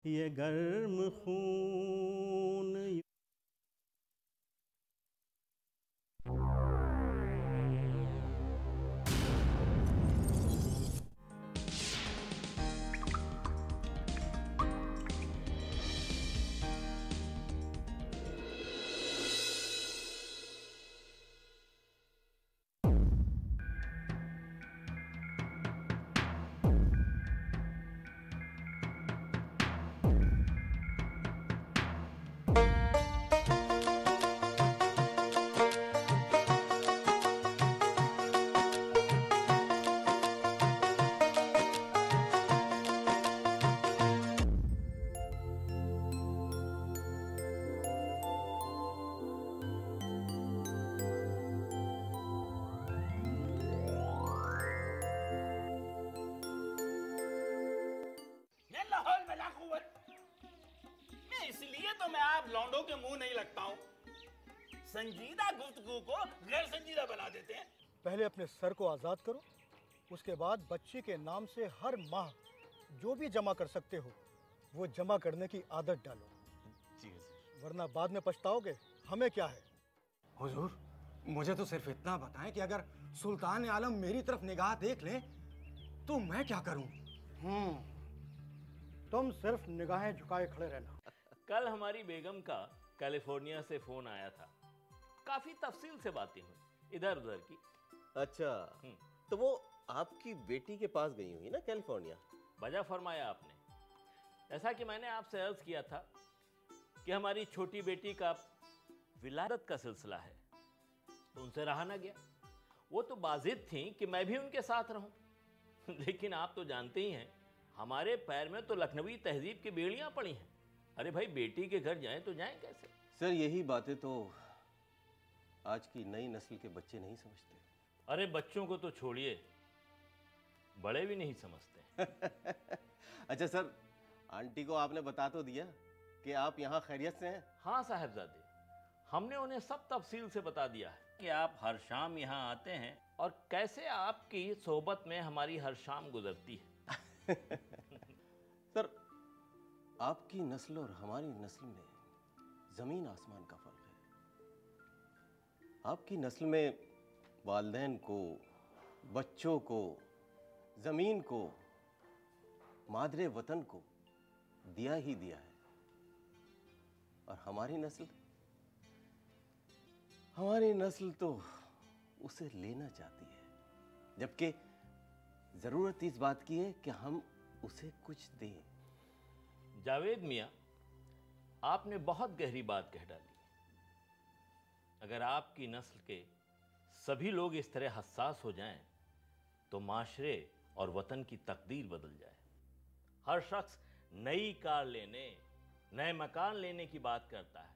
ये गर्म खून। इसलिए तो मैं आप लौंडों के मुंह नहीं लगता हूँ। संजीदा गुफ्तगू को गैर संजीदा बना देते हैं। पहले अपने सर को आज़ाद करो, उसके बाद बच्ची के नाम से हर माह जो भी जमा कर सकते हो वो जमा करने की आदत डालो। जी वरना बाद में पछताओगे। हमें क्या है। हुजूर, मुझे तो सिर्फ इतना बताएं कि अगर सुल्तान आलम मेरी तरफ निगाह देख लें तो मैं क्या करूं? तुम सिर्फ निगाहें झुकाए खड़े रहना। कल हमारी बेगम का कैलिफोर्निया से फोन आया था। काफी तफसील से बातें हुई इधर उधर की। अच्छा, तो वो आपकी बेटी के पास गई हुई ना कैलिफोर्निया? वजह फरमाया आपने। जैसा कि मैंने आपसे अर्ज किया था कि हमारी छोटी बेटी का विलादत का सिलसिला है, तो उनसे रहा ना गया। वो तो बाजिद थी कि मैं भी उनके साथ रहूं। लेकिन आप तो जानते ही हैं, हमारे पैर में तो लखनवी तहजीब की बेड़ियां पड़ी हैं। अरे भाई, बेटी के घर जाएं तो जाएं कैसे? सर, यही बातें तो आज की नई नस्ल के बच्चे नहीं समझते। अरे बच्चों को तो छोड़िए, बड़े भी नहीं समझते। अच्छा सर, आंटी को आपने बता तो दिया कि आप यहाँ खैरियत से हैं? हाँ साहबजादे, हमने उन्हें सब तफसील से बता दिया है कि आप हर शाम यहाँ आते हैं और कैसे आपकी सोहबत में हमारी हर शाम गुजरती है। सर, आपकी नस्ल और हमारी नस्ल में जमीन आसमान का फर्क है। आपकी नस्ल में वालिदैन को, बच्चों को, जमीन को, मादरे वतन को दिया ही दिया है। और हमारी नस्ल तो उसे लेना चाहती है, जबकि जरूरत इस बात की है कि हम उसे कुछ दें। जावेद मियाँ, आपने बहुत गहरी बात कह डाली। अगर आपकी नस्ल के सभी लोग इस तरह हसास हो जाएं, तो माशरे और वतन की तकदीर बदल जाए। हर शख्स नई कार लेने, नए मकान लेने की बात करता है,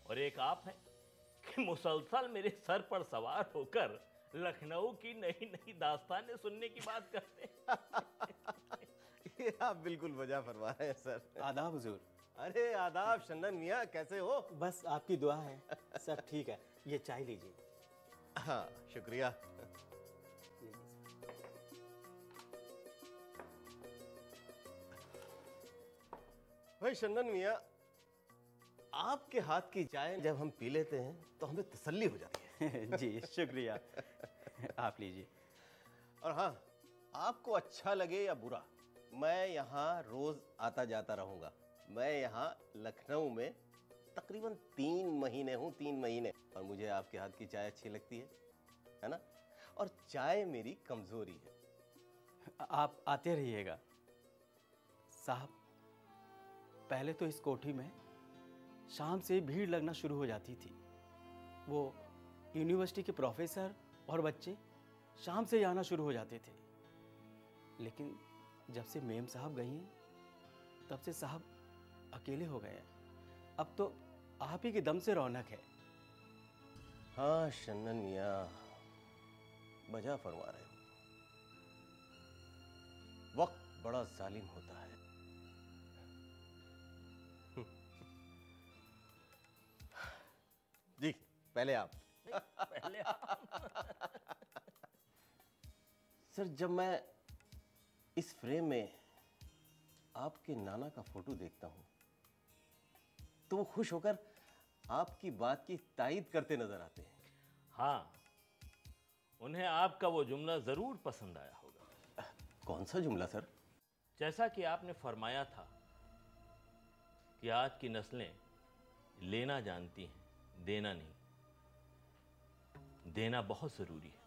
और एक आप हैं कि मुसलसल मेरे सर पर सवार होकर लखनऊ की नई नई दास्तानें सुनने की बात करते हैं। ये आप बिल्कुल वजह फरमा रहे हैं सर। आदाब हुजूर। अरे आदाब शन्नन मियाँ, कैसे हो? बस आपकी दुआ है, सब ठीक है। ये चाय लीजिए। हाँ, शुक्रिया। भाई शन्नन मियाँ, आपके हाथ की चाय जब हम पी लेते हैं तो हमें तसल्ली हो जाती है। जी शुक्रिया। आप लीजिए। और हाँ, आपको अच्छा लगे या बुरा, मैं यहाँ रोज आता जाता रहूंगा। मैं यहाँ लखनऊ में तकरीबन 3 महीने हूँ, 3 महीने। और मुझे आपके हाथ की चाय अच्छी लगती है ना? और चाय मेरी कमजोरी है। आप आते रहिएगा साहब। पहले तो इस कोठी में शाम से भीड़ लगना शुरू हो जाती थी। वो यूनिवर्सिटी के प्रोफेसर और बच्चे शाम से आना शुरू हो जाते थे। लेकिन जब से मेम साहब गई हैं, तब से साहब अकेले हो गए हैं। अब तो आप ही के दम से रौनक है। हाँ शन्नन मियाँ, बजा फरमा रहे हो। वक्त बड़ा जालिम होता है। जी पहले आप। पहले आप। सर, जब मैं इस फ्रेम में आपके नाना का फोटो देखता हूं तो वो खुश होकर आपकी बात की तायीद करते नजर आते हैं। हाँ, उन्हें आपका वो जुमला जरूर पसंद आया होगा। कौन सा जुमला सर? जैसा कि आपने फरमाया था कि आज की नस्लें लेना जानती हैं, देना नहीं। देना बहुत जरूरी है।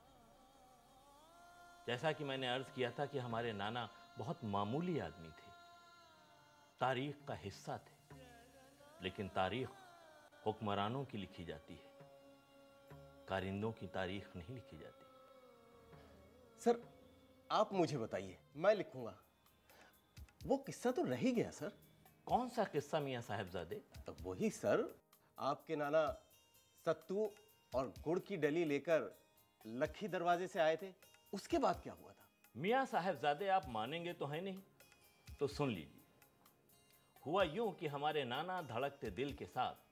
जैसा कि मैंने अर्ज किया था कि हमारे नाना बहुत मामूली आदमी थे, तारीख का हिस्सा थे, लेकिन तारीख हुक्मरानों की लिखी जाती है, कारिंदों की तारीख नहीं लिखी जाती। सर आप मुझे बताइए, मैं लिखूंगा। वो किस्सा तो रह ही गया सर। कौन सा किस्सा मियां साहबजादे? वही सर, आपके नाना सत्तू और गुड़ की डली लेकर लखी दरवाजे से आए थे, उसके बाद क्या हुआ था? मियां साहबजादे आप मानेंगे तो है नहीं, तो सुन लीजिए। हुआ यूं कि हमारे नाना धड़कते दिल के साथ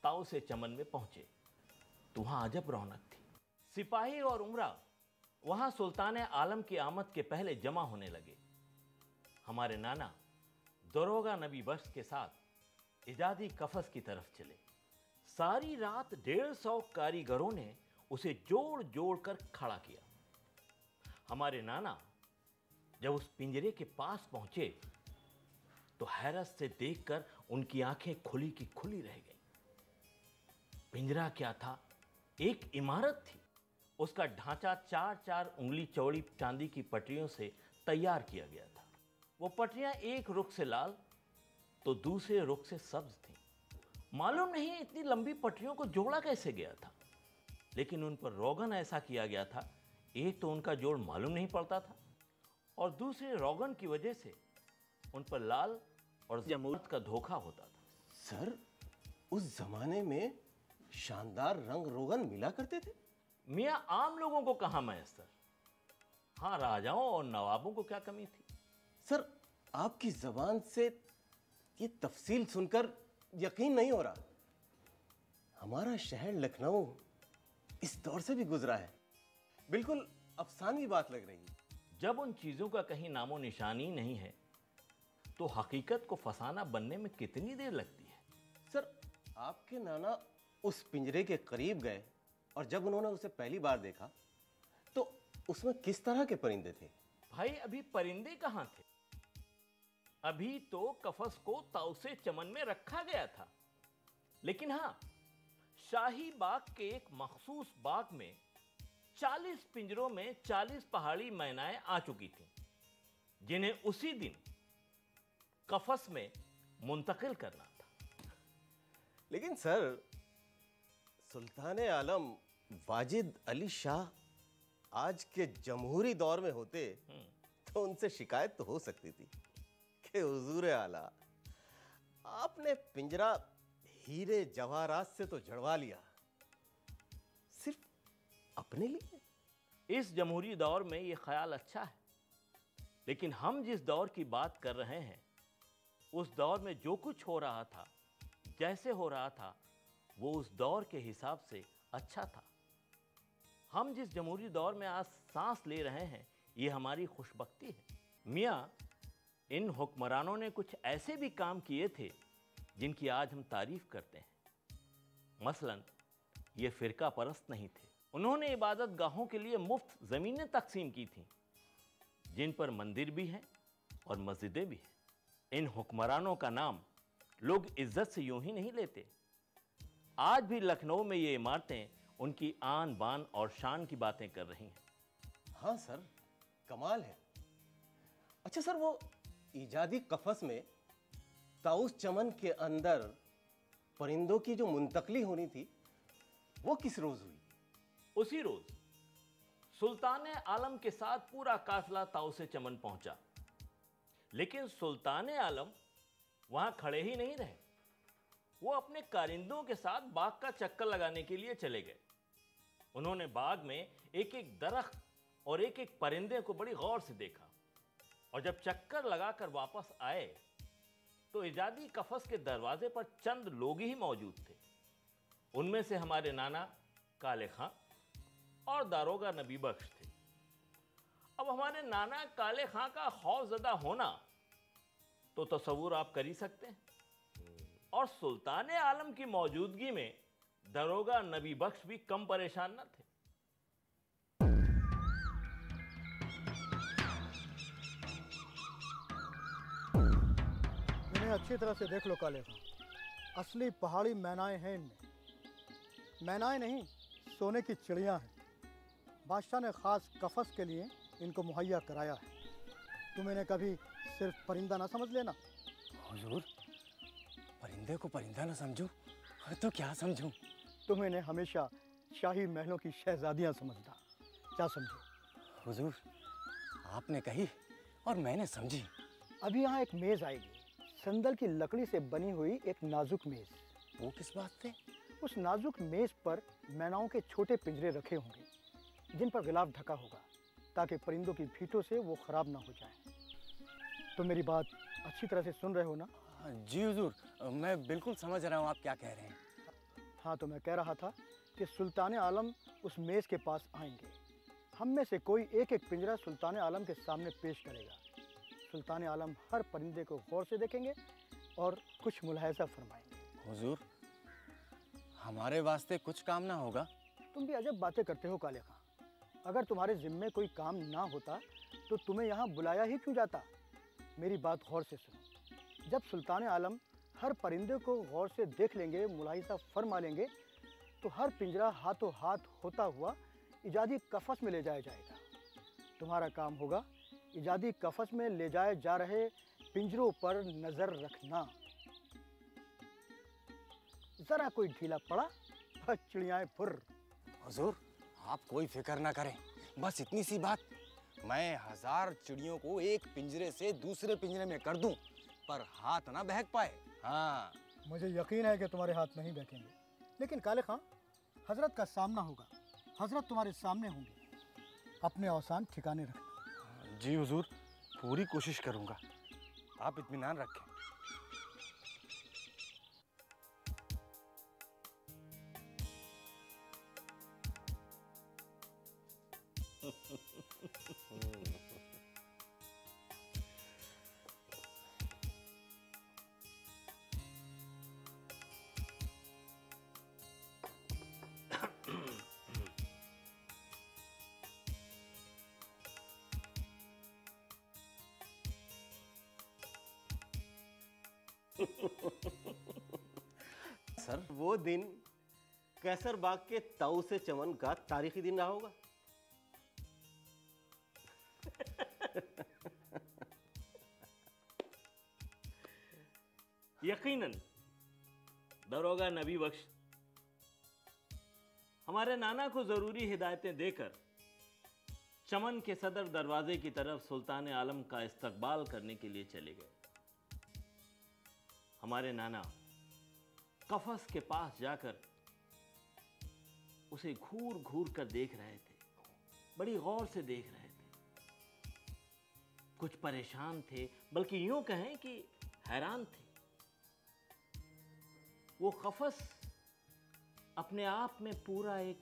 ताऊ से चमन में पहुंचे तो वहां अजब रौनक थी। सिपाही और उमरा वहां सुल्तान आलम की आमद के पहले जमा होने लगे। हमारे नाना दरोगा नबी बख्श के साथ इजादी कफस की तरफ चले। सारी रात 150 कारीगरों ने उसे जोड़ जोड़ कर खड़ा किया। हमारे नाना जब उस पिंजरे के पास पहुंचे तो हैरत से देखकर उनकी आंखें खुली की खुली रह गईं। पिंजरा क्या था? एक इमारत थी। उसका ढांचा 4-4 उंगली चौड़ी चांदी की पटरियों से तैयार किया गया था। वो पटरियां एक रुख से लाल तो दूसरे रुख से सब्ज थीं। मालूम नहीं इतनी लंबी पटरियों को जोड़ा कैसे गया था, लेकिन उन पर रोगन ऐसा किया गया था, एक तो उनका जोड़ मालूम नहीं पड़ता था और दूसरे रोगन की वजह से उन पर लाल और जमूरत का धोखा होता था। सर उस जमाने में शानदार रंग रोगन मिला करते थे? मियां आम लोगों को कहां मैसर, हाँ राजाओं और नवाबों को क्या कमी थी। सर आपकी जबान से ये तफसील सुनकर यकीन नहीं हो रहा। हमारा शहर लखनऊ इस दौर से भी गुजरा है। बिल्कुल अफसानी बात लग रही है। जब उन चीजों का कहीं नामो निशानी नहीं है तो हकीकत को फसाना बनने में कितनी देर लगती है। सर आपके नाना उस पिंजरे के करीब गए और जब उन्होंने उसे पहली बार देखा तो उसमें किस तरह के परिंदे थे? भाई अभी परिंदे कहां थे? अभी तो कफस को ताऊ से चमन में रखा गया था। लेकिन हां, शाही बाग के एक मखसूस बाग में 40 पिंजरों में 40 पहाड़ी मैनाएं आ चुकी थीं, जिन्हें उसी दिन कफस में मुंतकिल करना था। लेकिन सर सुल्तान आलम वाजिद अली शाह आज के जमहूरी दौर में होते तो उनसे शिकायत तो हो सकती थी कि हुजूर आला आपने पिंजरा हीरे जवाहरात से तो जड़वा लिया, सिर्फ अपने लिए। इस जमहूरी दौर में यह ख्याल अच्छा है, लेकिन हम जिस दौर की बात कर रहे हैं उस दौर में जो कुछ हो रहा था, जैसे हो रहा था, वो उस दौर के हिसाब से अच्छा था। हम जिस जमहूरी दौर में आज सांस ले रहे हैं ये हमारी खुशबख्ती है। मियाँ इन हुक्मरानों ने कुछ ऐसे भी काम किए थे जिनकी आज हम तारीफ करते हैं। मसलन ये फिरका परस्त नहीं थे। उन्होंने इबादत गाहों के लिए मुफ्त ज़मीनें तकसीम की थीं, जिन पर मंदिर भी हैं और मस्जिदें भी हैं। इन हुक्मरानों का नाम लोग इज्जत से यूं ही नहीं लेते। आज भी लखनऊ में ये इमारतें उनकी आन बान और शान की बातें कर रही हैं। हाँ सर, कमाल है। अच्छा सर, वो इजादी कफस में ताउस चमन के अंदर परिंदों की जो मुंतकली होनी थी वो किस रोज हुई? उसी रोज सुल्तान आलम के साथ पूरा काफिला ताउस चमन पहुंचा, लेकिन सुल्तान आलम वहां खड़े ही नहीं रहे। वो अपने कारिंदों के साथ बाग का चक्कर लगाने के लिए चले गए। उन्होंने बाग में एक एक दरख्त और एक एक परिंदे को बड़ी गौर से देखा, और जब चक्कर लगाकर वापस आए तो इजादी कफस के दरवाजे पर चंद लोग ही मौजूद थे। उनमें से हमारे नाना काले खां और दारोगा नबी बख्श थे। अब हमारे नाना काले खां का खौफजदा होना तो तसव्वुर आप कर ही सकते हैं। और सुल्तान आलम की मौजूदगी में दरोगा नबी बख्श भी कम परेशान न थे। इन्हें अच्छी तरह से देख लो काले खां, असली पहाड़ी मैनाएं हैं इनमें। मैनाएं नहीं, सोने की चिड़ियां हैं। बादशाह ने खास कफस के लिए इनको मुहैया कराया है। तुम इन्हें कभी सिर्फ परिंदा ना समझ लेना। हुजूर, परिंदे को परिंदा ना समझूं तो क्या समझूं? तुम इन्हें हमेशा शाही महलों की शहजादियां समझना। क्या समझे? हुजूर, आपने कही और मैंने समझी। अभी यहाँ एक मेज़ आएगी, संदल की लकड़ी से बनी हुई एक नाजुक मेज़। वो किस बात से? उस नाजुक मेज़ पर मैनाओं के छोटे पिंजरे रखे होंगे, जिन पर गिलाफ ढका होगा, ताकि परिंदों की भीटों से वो खराब ना हो जाए। तो मेरी बात अच्छी तरह से सुन रहे हो ना? जी हुजूर, मैं बिल्कुल समझ रहा हूँ आप क्या कह रहे हैं। हाँ, तो मैं कह रहा था कि सुल्तान आलम उस मेज़ के पास आएंगे। हम में से कोई एक एक पिंजरा सुल्तान आलम के सामने पेश करेगा। सुल्तान आलम हर परिंदे को गौर से देखेंगे और कुछ मुलाहिजा फरमाएंगे। हुजूर, हमारे वास्ते कुछ काम ना होगा? तुम भी अजब बातें करते हो काले खां। अगर तुम्हारे जिम्मे कोई काम ना होता तो तुम्हें यहाँ बुलाया ही क्यों जाता? मेरी बात गौर से सुनो। जब सुल्तान आलम हर परिंदे को गौर से देख लेंगे, मुलाहिजा फरमा लेंगे, तो हर पिंजरा हाथों हाथ होता हुआ इजादी कफस में ले जाया जाएगा। तुम्हारा काम होगा इजादी कफस में ले जाए जा रहे पिंजरों पर नजर रखना। जरा कोई ढीला पड़ा, चिड़ियाएं फुर्र। हुजूर, आप कोई फिक्र ना करें, बस इतनी सी बात। मैं 1000 चिड़ियों को एक पिंजरे से दूसरे पिंजरे में कर दूं, पर हाथ ना बहक पाए। हाँ, मुझे यकीन है कि तुम्हारे हाथ नहीं बहकेंगे। लेकिन काले खां, हजरत का सामना होगा, हजरत तुम्हारे सामने होंगे। अपने औसान ठिकाने रखना। जी हुजूर, पूरी कोशिश करूंगा। आप इत्मीनान रखें। सर, वो दिन कैसर बाग के ताऊ से चमन का तारीखी दिन रहा होगा। यकीनन दरोगा नबी बख्श हमारे नाना को जरूरी हिदायतें देकर चमन के सदर दरवाजे की तरफ सुल्तान आलम का इस्तकबाल करने के लिए चले गए। हमारे नाना कफस के पास जाकर उसे घूर घूर कर देख रहे थे, बड़ी गौर से देख रहे थे। कुछ परेशान थे, बल्कि यूं कहें कि हैरान थे। वो कफस अपने आप में पूरा एक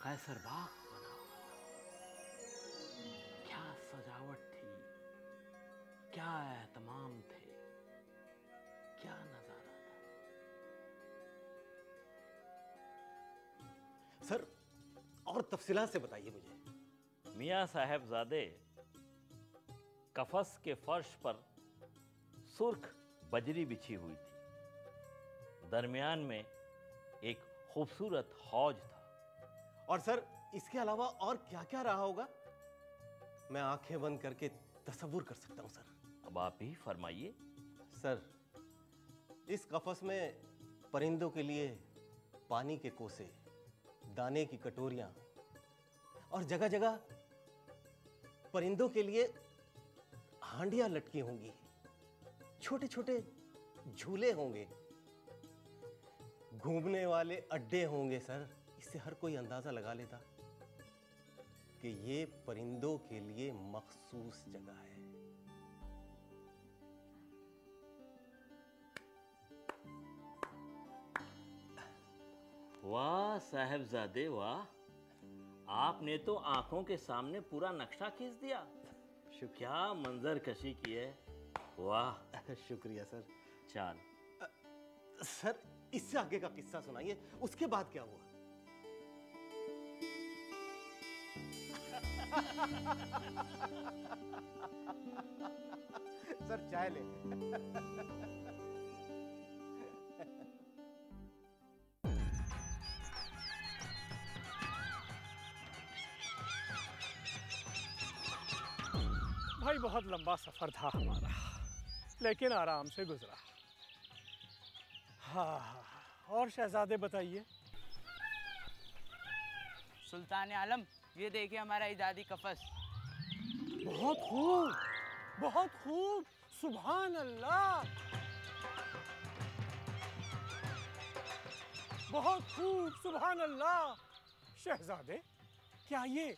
कैसर बाग बना हुआ था। क्या सजावट थी, क्या एहतमाम थे, क्या नजारा था। सर, और तफसीलात से बताइए मुझे। मियाँ साहबजादे कफस के फर्श पर सुर्ख बजरी बिछी हुई थी। दरमियान में एक खूबसूरत हौज था। और सर, इसके अलावा और क्या क्या रहा होगा? मैं आंखें बंद करके तसव्वुर कर सकता हूं सर। अब आप ही फरमाइए। सर, इस कफस में परिंदों के लिए पानी के कोसे, दाने की कटोरियां और जगह जगह परिंदों के लिए हांडियां लटकी होंगी। छोटे छोटे झूले होंगे, घूमने वाले अड्डे होंगे। सर, इससे हर कोई अंदाजा लगा लेता कि ये परिंदों के लिए मखसूस जगह है। वाह साहबजादे वाह, आपने तो आंखों के सामने पूरा नक्शा खींच दिया। क्या मंजर कशी की है। वाह, शुक्रिया सर। चाल। सर इससे आगे का किस्सा सुनाइए, उसके बाद क्या हुआ? सर चाय ले। भाई बहुत लंबा सफर था हमारा, लेकिन आराम से गुजरा। हाँ, और शहजादे बताइए। सुल्तान आलम, ये देखिए हमारा इजादी कफस। बहुत खूब, बहुत खूब, सुभान अल्लाह, बहुत खूब, सुभान अल्लाह। शहजादे, क्या ये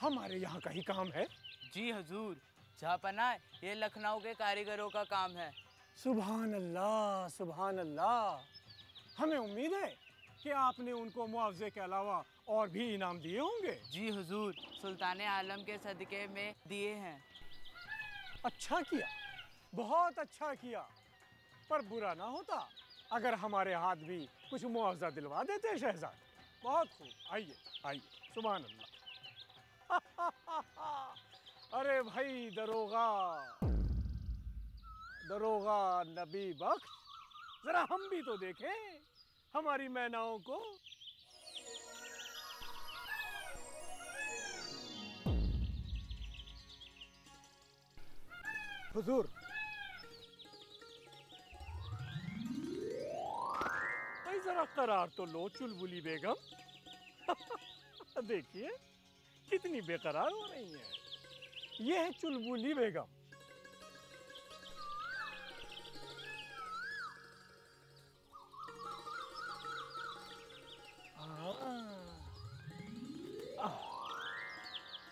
हमारे यहाँ का ही काम है? जी हजूर, जहाँपना ये लखनऊ के कारीगरों का काम है। सुभान अल्लाह, सुभान अल्लाह। हमें उम्मीद है कि आपने उनको मुआवजे के अलावा और भी इनाम दिए होंगे। जी हुजूर, सुल्तान आलम के सदक़े में दिए हैं। अच्छा किया, बहुत अच्छा किया, पर बुरा ना होता अगर हमारे हाथ भी कुछ मुआवजा दिलवा देते शहजाद। बहुत खूब, आइए आइए, सुभान अल्लाह। अरे भाई दरोगा, दरोगा नबी बख्श, जरा हम भी तो देखें हमारी मैनाओं को। हुजूर, भाई जरा करार तो लो चुलबुली बेगम। देखिए कितनी बेकरार हो रही हैं। ये है चुलबुली बेगम।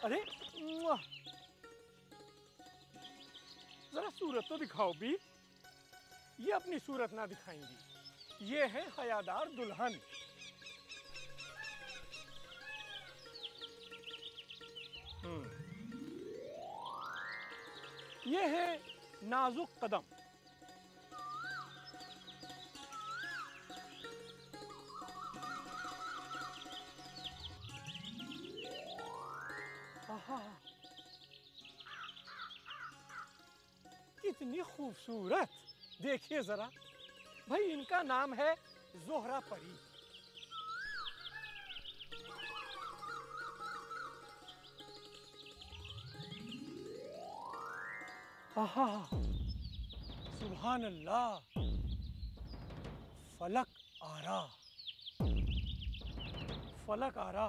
अरे मुआ। जरा सूरत तो दिखाओ भी। ये अपनी सूरत ना दिखाएंगी। ये है हयादार दुल्हन। ये है नाजुक कदम। आहा, कितनी खूबसूरत। देखिए जरा भाई, इनका नाम है जोहरा परी। आहा, सुभान अल्लाह, फलक आरा, फलक आरा।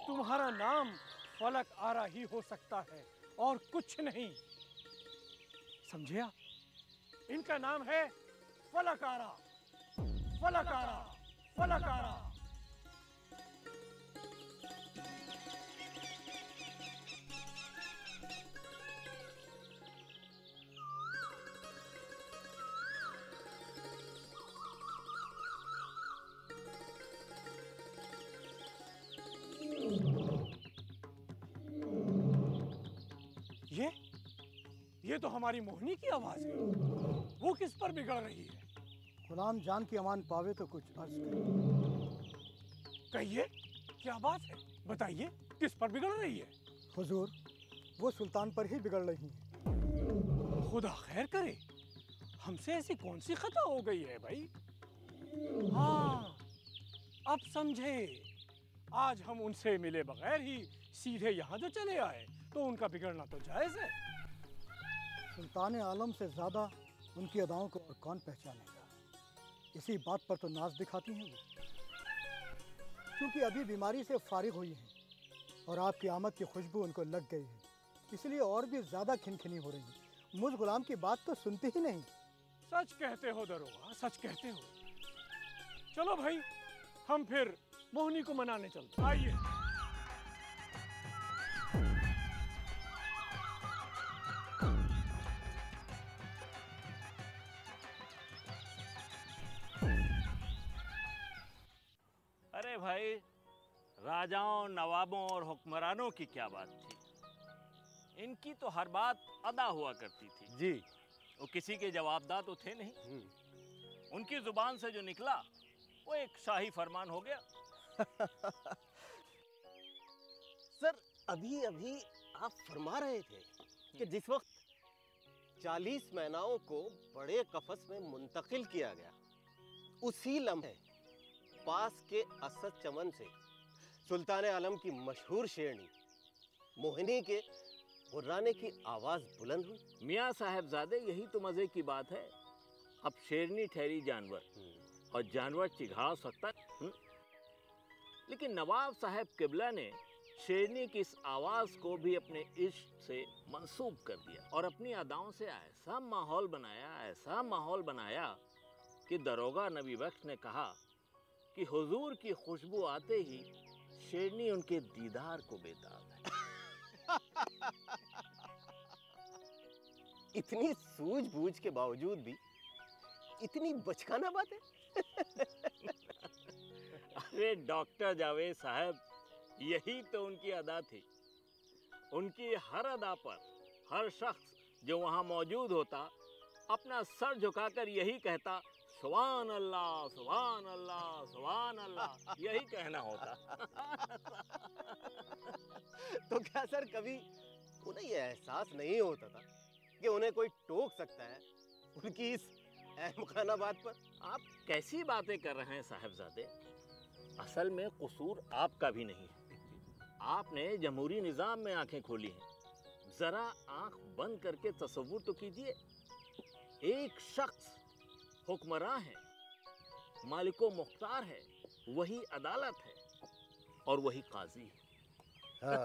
तुम्हारा नाम फलक आरा ही हो सकता है और कुछ नहीं, समझिया? इनका नाम है फलक आरा, फलक आरा, फलक आरा। ये तो हमारी मोहनी की आवाज है। वो किस पर बिगड़ रही है? गुलाम जान की अमान पावे तो कुछ अर्ज करें। कहिए, क्या बात है? बताइए, किस पर बिगड़ रही है? हुजूर, वो सुल्तान पर ही बिगड़ रही है। खुदा खैर करे। हमसे ऐसी कौन सी खता हो गई है भाई? हाँ, अब समझे। आज हम उनसे मिले बगैर ही सीधे यहाँ जो चले आए, तो उनका बिगड़ना तो जायज है। सुल्तान आलम से ज़्यादा उनकी अदाओं को और कौन पहचानेगा? इसी बात पर तो नाज दिखाती हैं वो, क्योंकि अभी बीमारी से फारिग हुई हैं और आपकी आमद की खुशबू उनको लग गई है, इसलिए और भी ज़्यादा खिनखिनी हो रही है। मुझ गुलाम की बात तो सुनते ही नहीं। सच कहते हो दरोगा, सच कहते हो। चलो भाई, हम फिर मोहनी को मनाने चलते। आइए। अरे भाई, राजाओं, नवाबों और हुक्मरानों की क्या बात थी? इनकी तो हर बात अदा हुआ करती थी जी। वो किसी के जवाबदार तो थे नहीं। उनकी जुबान से जो निकला वो एक शाही फरमान हो गया। सर अभी अभी आप फरमा रहे थे कि जिस वक्त 40 मैनाओं को बड़े कफस में मुंतकिल किया गया, उसी लम्हे पास के असद चमन से सुल्तान आलम की मशहूर शेरनी मोहिनी के गुर्राने की आवाज बुलंद हुई। मियाँ साहबजादे, यही तो मजे की बात है। अब शेरनी ठहरी जानवर और जानवर चिघा सकता है। लेकिन नवाब साहब किबला ने शेरनी की इस आवाज को भी अपने इश्क से मंसूब कर दिया और अपनी अदाओं से ऐसा माहौल बनाया कि दरोगा नबी बख्श ने कहा कि हुजूर की खुशबू आते ही शेरनी उनके दीदार को बेताब है। इतनी सूझबूझ के बावजूद भी इतनी बचकाना बात है। अरे डॉक्टर जावेद साहब, यही तो उनकी अदा थी। उनकी हर अदा पर हर शख्स जो वहां मौजूद होता अपना सर झुकाकर यही कहता, सुभान अल्लाह, सुभान अल्लाह, सुभान अल्लाह, यही कहना होता। तो क्या सर कभी उन्हें यह एहसास नहीं होता था कि उन्हें कोई टोक सकता है उनकी इस अहमखाना बात पर? आप कैसी बातें कर रहे हैं साहबजादे? असल में कसूर आपका भी नहीं है। आपने जमहूरी निज़ाम में आंखें खोली हैं। जरा आंख बंद करके तसव्वुर तो कीजिए, एक शख्स हुक्मरान है, मालिको मुख्तार है, वही अदालत है और वही काजी है। हाँ।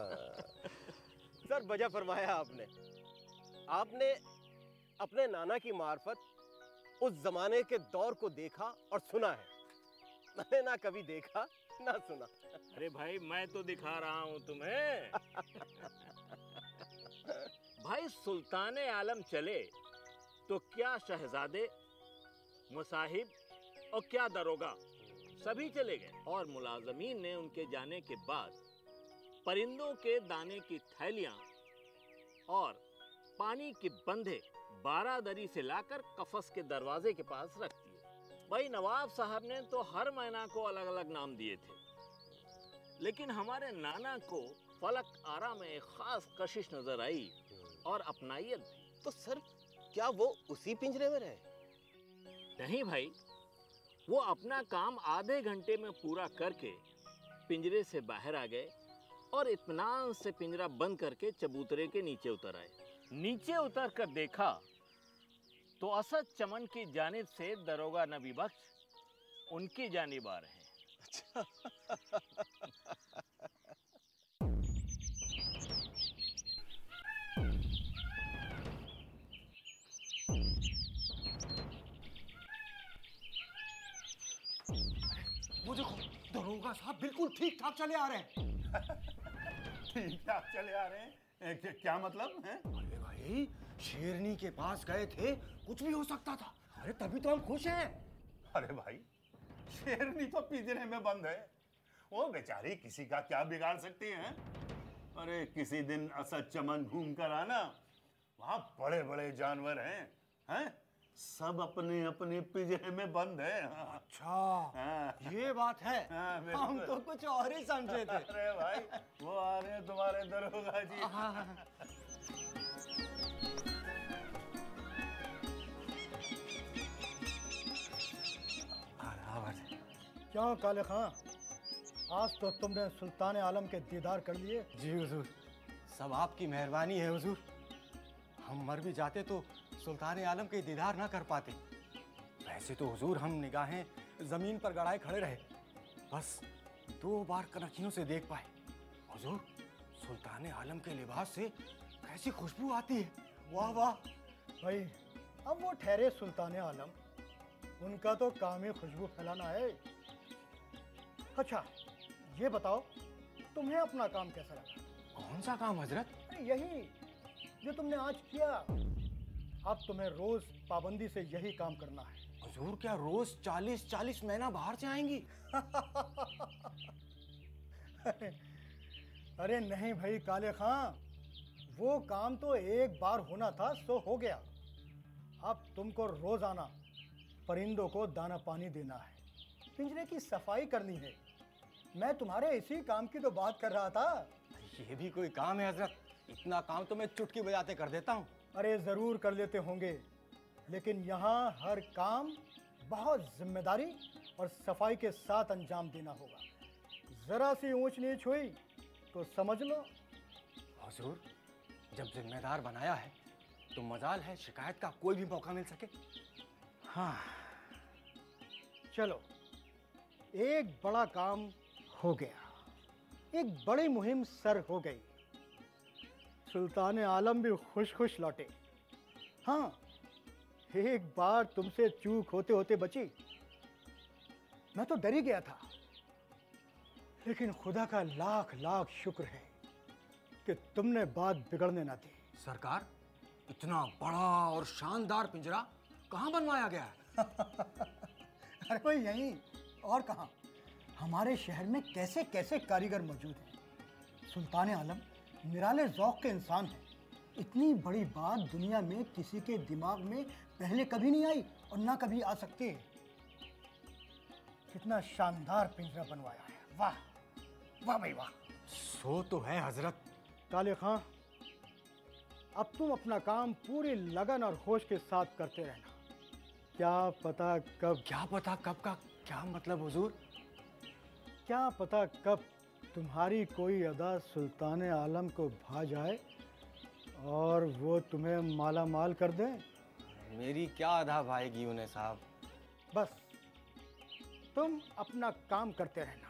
सर वजह फरमाया आपने। आपने अपने नाना की मार्फत उस जमाने के दौर को देखा और सुना है। मैंने ना कभी देखा ना सुना। अरे भाई, मैं तो दिखा रहा हूं तुम्हें। भाई, सुल्तान आलम चले तो क्या शहजादे, मुसाहिब और क्या दरोगा, सभी चले गए। और मुलाजमीन ने उनके जाने के बाद परिंदों के दाने की थैलियां और पानी के बंधे बारादरी से लाकर कफस के दरवाजे के पास रख दिए। भाई, नवाब साहब ने तो हर मैना को अलग अलग नाम दिए थे, लेकिन हमारे नाना को फलक आरा में एक खास कशिश नजर आई और अपनाइयत भी। तो सर क्या वो उसी पिंजरे में रहे? नहीं भाई, वो अपना काम आधे घंटे में पूरा करके पिंजरे से बाहर आ गए और इत्मीनान से पिंजरा बंद करके चबूतरे के नीचे उतर आए। नीचे उतर कर देखा तो असद चमन की जानिब से दरोगा नबी बख्श उनकी जानिब आ रहे हैं। वो देखो, दरोगा साहब बिल्कुल ठीक ठाक चले आ रहे हैं। ठीक ठाक चले आ रहे हैं? क्या मतलब है? अरे भाई, शेरनी के पास गए थे, कुछ भी हो सकता था। अरे तभी तो हम खुश हैं। अरे भाई, शेरनी तो पिंजरे में बंद है, वो बेचारी किसी का क्या बिगाड़ सकती है? अरे किसी दिन असद चमन घूम कर आना, वहां बड़े बड़े जानवर हैं? सब अपने अपने पिंजरे में बंद है। अच्छा, हाँ। ये बात है। हाँ, हम तो कुछ और ही समझे थे। अरे भाई, वो आ रहे हैं तुम्हारे दरोगा जी। क्यों काले खां, आज तो तुमने सुल्तान आलम के दीदार कर लिए? जी हुजूर, सब आपकी मेहरबानी है हुजूर। हम मर भी जाते तो सुल्तान आलम के दीदार ना कर पाते। वैसे तो हुजूर हम निगाहें जमीन पर गड़ाए खड़े रहे, बस 2 बार कनखियों से देख पाए। हुजूर, सुल्तान आलम के लिबास से कैसी खुशबू आती है। वाह वाह भाई, अब वो ठहरे सुल्तान आलम, उनका तो काम ही खुशबू फैलाना है। अच्छा ये बताओ, तुम्हें अपना काम कैसा लगा? कौन सा काम हजरत? यही जो तुमने आज किया। अब तुम्हें रोज पाबंदी से यही काम करना है। हुजूर, क्या रोज 40-40 मैना बाहर से आएंगी? अरे नहीं भाई काले खां, वो काम तो एक बार होना था सो हो गया। अब तुमको रोजाना परिंदों को दाना पानी देना है, पिंजरे की सफाई करनी है। मैं तुम्हारे इसी काम की तो बात कर रहा था। ये भी कोई काम है हजरत? इतना काम तो मैं चुटकी बजाते कर देता हूँ। अरे जरूर कर लेते होंगे, लेकिन यहाँ हर काम बहुत जिम्मेदारी और सफाई के साथ अंजाम देना होगा। जरा सी ऊंच नीच हुई तो समझ लो। हुजूर, जब जिम्मेदार बनाया है तो मजाल है शिकायत का कोई भी मौका मिल सके। हाँ चलो, एक बड़ा काम हो गया, एक बड़ी मुहिम सर हो गई। सुल्तान आलम भी खुश खुश लौटे। हाँ, एक बार तुमसे चूक होते होते बची। मैं तो डर ही गया था, लेकिन खुदा का लाख लाख शुक्र है कि तुमने बात बिगड़ने ना दी। सरकार, इतना बड़ा और शानदार पिंजरा कहाँ बनवाया गया है? अरे भाई यहीं, और कहाँ। हमारे शहर में कैसे कैसे कारीगर मौजूद हैं। सुल्तान आलम निराले ज़ौक़ के इंसान हैं। इतनी बड़ी बात दुनिया में किसी के दिमाग में पहले कभी नहीं आई और ना कभी आ सकती है। कितना शानदार पिंजरा बनवाया है, वाह वाह भाई वाह। सो तो है हजरत। काले खां, अब तुम अपना काम पूरी लगन और होश के साथ करते रहना। क्या पता कब का क्या मतलब हुजूर? क्या पता कब तुम्हारी कोई अदा सुल्तान आलम को भा जाए और वो तुम्हें माला माल कर दे। मेरी क्या अदा भाएगी उन्हें साहब? बस तुम अपना काम करते रहना,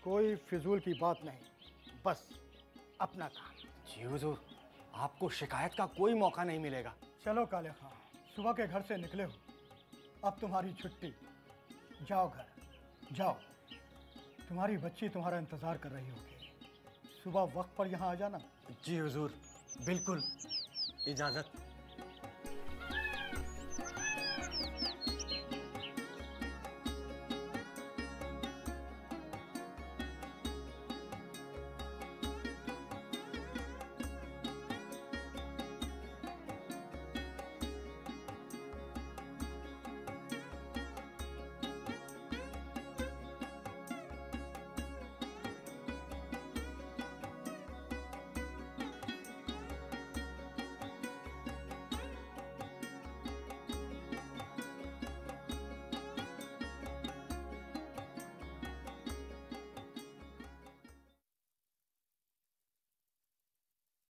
कोई फिजूल की बात नहीं, बस अपना काम। जी हुजूर, आपको शिकायत का कोई मौका नहीं मिलेगा। चलो काले खां, सुबह के घर से निकले हो, अब तुम्हारी छुट्टी। जाओ घर जाओ, तुम्हारी बच्ची तुम्हारा इंतजार कर रही होगी। सुबह वक्त पर यहाँ आ जाना। जी हुजूर, बिल्कुल। इजाजत।